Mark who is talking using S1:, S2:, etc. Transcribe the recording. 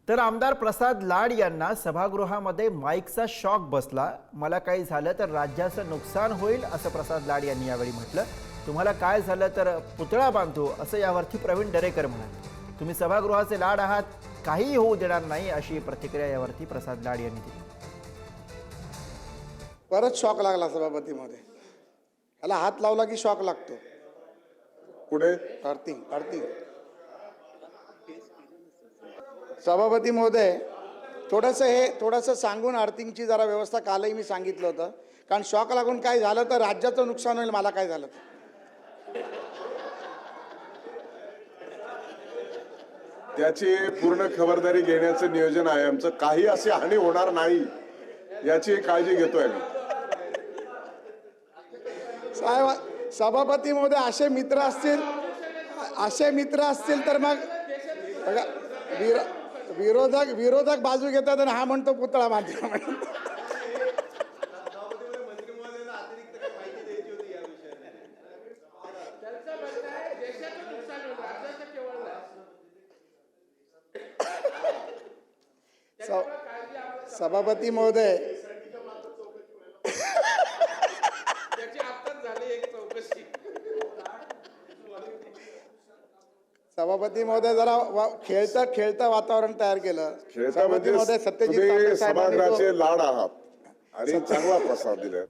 S1: तर आमदार प्रसाद लाड यांना सभागृहामध्ये माईकचा शॉक बसला। मला काही झालं तर राज्याचं नुकसान होईल असं प्रसाद लाड यांनी यावेळी म्हटलं। तुम्हाला काय झालं तर पुतळा बांधू असं यावरती प्रवीण दरेकर म्हणाले। तुम्ही सभागृहाचे लाड आहात, काही होऊ देणार नाही अशी प्रतिक्रिया यावरती प्रसाद लाड यांनी दिली।
S2: परत शॉक लागला सभापती मध्ये, याला हात लावला की शॉक लागतो।
S3: पुढे
S2: अर्थिंग सभापती महोदय, थोडंसं सांगून अर्थिंगची जरा व्यवस्था कालही मी सांगितलं होतं, कारण शॉक लागून काय झालं तर राज्याचं नुकसान होईल। मला काय झालं
S3: त्याची पूर्ण खबरदारी घेण्याचं नियोजन आहे आमचं। काही अशी हानी होणार नाही याची काळजी घेतोय आम्ही।
S2: साहेब, सभापती महोदय, असे मित्र असतील तर मग बघा, विरोधक बाजू घेतात आणि हा म्हणतो पुतळा बांधला म्हणून। सभापती महोदय, सभापती महोदय, जरा खेळतं वातावरण तयार केलं। सभापती महोदय,
S3: सभागृहाचे लाड आहात आणि चांगला प्रसाद दिला।